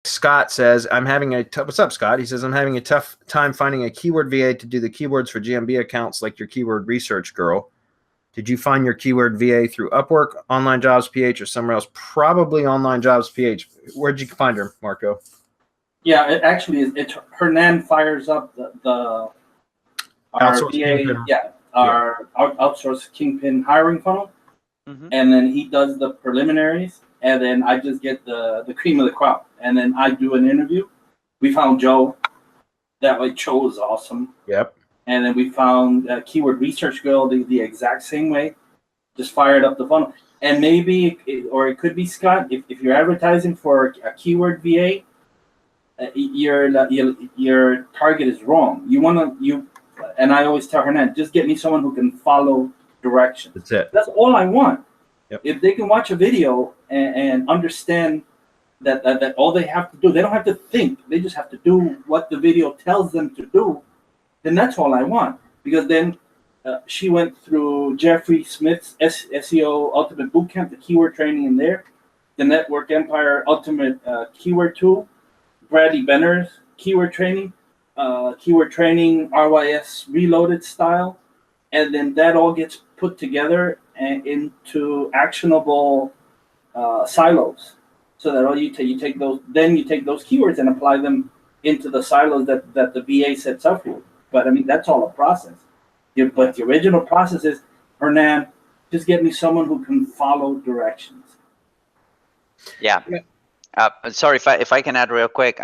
Scott says, what's up, Scott? He says, I'm having a tough time finding a keyword VA to do the keywords for GMB accounts like your keyword research girl. Did you find your keyword VA through Upwork, OnlineJobs.ph, or somewhere else? Probably OnlineJobs.ph. Where'd you find her, Marco? Yeah, it actually is. Hernan fires up our Outsource VA, kingpin. our outsource kingpin hiring funnel, and then he does the preliminaries, and then I just get the cream of the crop, and then I do an interview. We found Joe. That way, Joe was awesome. Yep. And then we found a keyword research girl the exact same way. Just fired up the funnel, and maybe it could be Scott. If you're advertising for a keyword VA. Your target is wrong. And I always tell Hernan, just get me someone who can follow directions. That's it. That's all I want. Yep. If they can watch a video and understand that all they have to do, they don't have to think. They just have to do what the video tells them to do. Then that's all I want. Because then she went through Jeffrey Smith's SEO Ultimate Bootcamp, the keyword training in there, the Network Empire Ultimate Keyword Tool. Bradley Benner's keyword training RYS Reloaded style, and then that all gets put together and into actionable silos. So that all you take those keywords and apply them into the silos that the VA sets up for you. But I mean, that's all a process. But the original process is, Hernan, just get me someone who can follow directions. Yeah. Sorry if I can add real quick.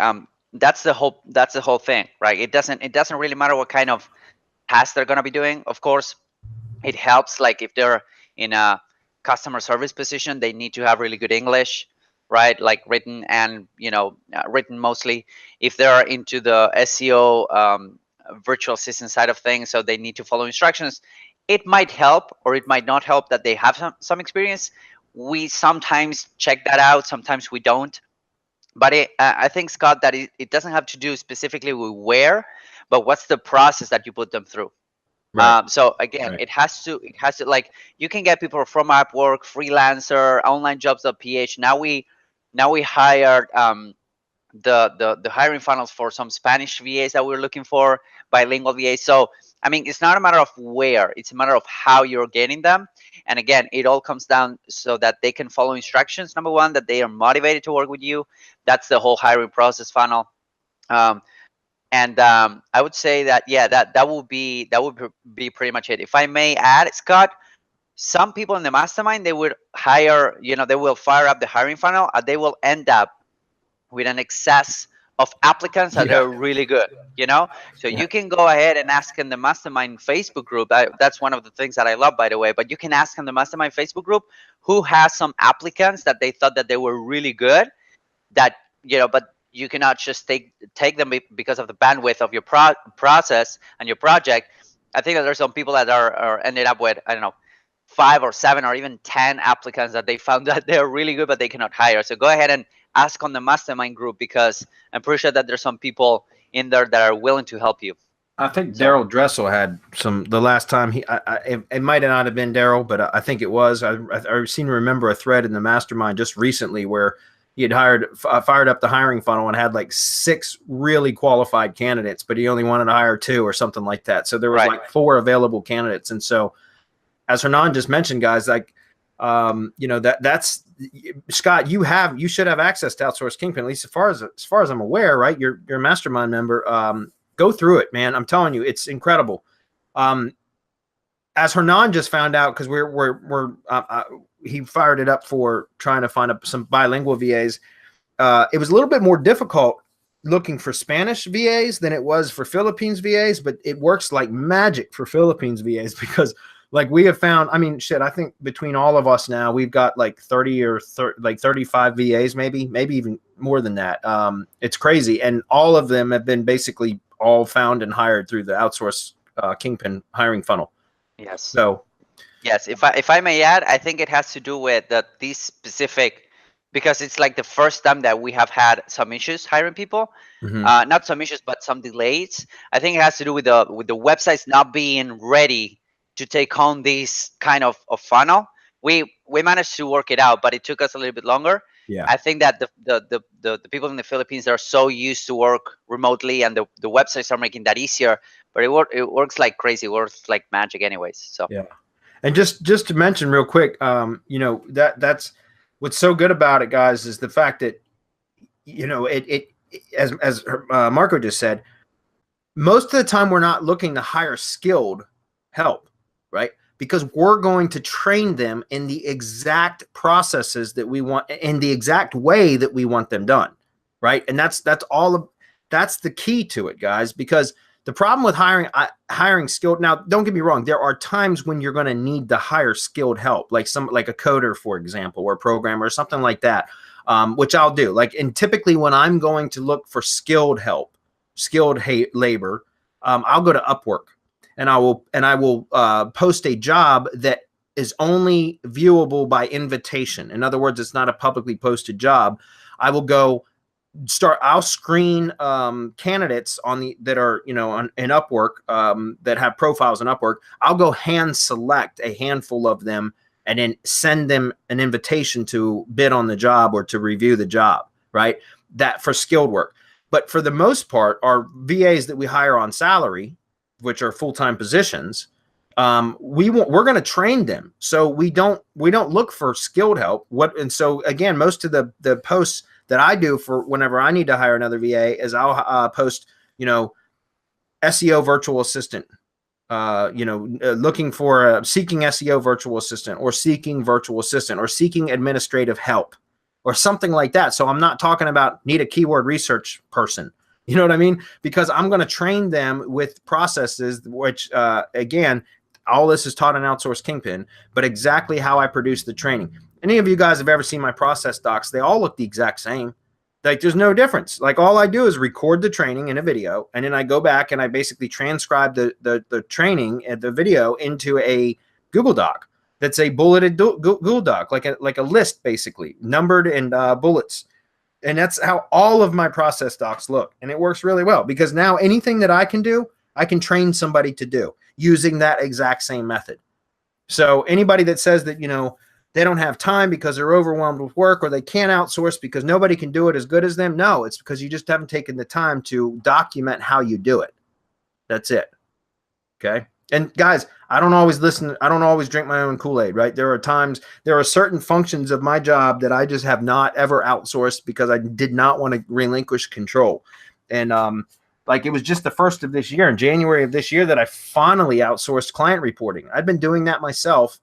That's the whole thing, right? It doesn't really matter what kind of task they're gonna be doing. Of course, it helps. Like if they're in a customer service position, they need to have really good English, right? Like written and written mostly. If they're into the SEO virtual assistant side of things, so they need to follow instructions. It might help or it might not help that they have some experience. We sometimes check that out, sometimes we don't. But I think, Scott, that it doesn't have to do specifically with where, but what's the process that you put them through. Right. So again, Right. it has to like, you can get people from Upwork, Freelancer, OnlineJobs.ph. Now we hired the hiring funnels for some Spanish VAs that we're looking for, bilingual VAs. So I mean, it's not a matter of where, it's a matter of how you're getting them. And again, it all comes down so that they can follow instructions. Number one, that they are motivated to work with you. That's the whole hiring process funnel. I would say that, yeah, that would be pretty much it. If I may add, Scott, some people in the mastermind, they would hire, they will fire up the hiring funnel and they will end up with an excess of applicants that are really good, so you can go ahead and ask in the mastermind Facebook group. That's one of the things that I love, by the way. But you can ask in the mastermind Facebook group who has some applicants that they thought that they were really good, that but you cannot just take them because of the bandwidth of your process and your project. I think that there's some people that are ended up with, I don't know, 5 or 7 or even 10 applicants that they found that they're really good but they cannot hire. So go ahead and ask on the mastermind group, because I'm pretty sure that there's some people in there that are willing to help you. I think Daryl Dressel had the last time it might not have been Daryl, but I think it was. I seem to remember a thread in the mastermind just recently where he had fired up the hiring funnel and had like 6 really qualified candidates, but he only wanted to hire 2 or something like that. So there was like 4 available candidates. And so, as Hernan just mentioned, guys, like, that's Scott, you should have access to Outsource Kingpin, at least as far as I'm aware, right? You're a mastermind member. Go through it, man. I'm telling you, it's incredible. As Hernan just found out, because he fired it up for trying to find some bilingual VAs. It was a little bit more difficult looking for Spanish VAs than it was for Philippines VAs, but it works like magic for Philippines VAs because, like, we have found, I mean, shit, I think between all of us now, we've got like 30 or 35 VAs, maybe even more than that. It's crazy. And all of them have been basically all found and hired through the Outsource Kingpin hiring funnel. Yes. So, yes, if I may add, I think it has to do with these specific, because it's like the first time that we have had some issues hiring people. Mm-hmm. Not some issues, but some delays. I think it has to do with the websites not being ready to take on this kind of funnel. We managed to work it out, but it took us a little bit longer. Yeah. I think that the people in the Philippines are so used to work remotely, and the websites are making that easier. But it works like crazy. It works like magic, anyways. So Yeah. And just to mention real quick, you know, that's what's so good about it, guys, is the fact that, you know, it as Marco just said, most of the time we're not looking to hire skilled help, right? Because we're going to train them in the exact processes that we want, in the exact way that we want them done, right? And that's the key to it, guys, because the problem with hiring skilled, now don't get me wrong, there are times when you're going to need to hire skilled help, like a coder, for example, or a programmer or something like that, which I'll do. Like, and typically when I'm going to look for skilled help, skilled labor, I'll go to Upwork, and I will post a job that is only viewable by invitation. In other words, it's not a publicly posted job. I will go I'll screen candidates that are, you know, in Upwork, that have profiles in Upwork. I'll go hand select a handful of them and then send them an invitation to bid on the job or to review the job, right? That for skilled work. But for the most part, our VAs that we hire on salary, which are full-time positions, we're going to train them. So we don't look for skilled help. And so again, most of the posts that I do for whenever I need to hire another VA is I'll post, you know, SEO virtual assistant, looking for seeking SEO virtual assistant, or seeking virtual assistant, or seeking administrative help, or something like that. So I'm not talking about need a keyword research person. You know what I mean? Because I'm going to train them with processes, which, again, all this is taught in Outsource Kingpin, but exactly how I produce the training. Any of you guys have ever seen my process docs? They all look the exact same. Like, there's no difference. Like, all I do is record the training in a video, and then I go back and I basically transcribe the training and the video into a Google Doc. That's a bulleted Google Doc, like a list, basically numbered and bullets. And that's how all of my process docs look. And it works really well, because now anything that I can do, I can train somebody to do using that exact same method. So anybody that says that, you know, they don't have time because they're overwhelmed with work, or they can't outsource because nobody can do it as good as them, no, it's because you just haven't taken the time to document how you do it. That's it. Okay. And guys, I don't always listen. I don't always drink my own Kool-Aid, right? There are certain functions of my job that I just have not ever outsourced because I did not want to relinquish control. And like, it was just the first of this year, in January of this year, that I finally outsourced client reporting. I'd been doing that myself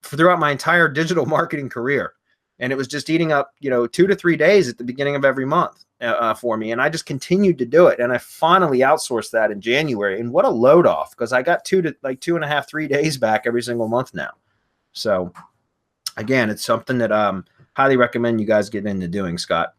throughout my entire digital marketing career. And it was just eating up, you know, 2 to 3 days at the beginning of every month for me. And I just continued to do it. And I finally outsourced that in January. And what a load off, because I got 2.5, 3 days back every single month now. So again, it's something that highly recommend you guys get into doing, Scott.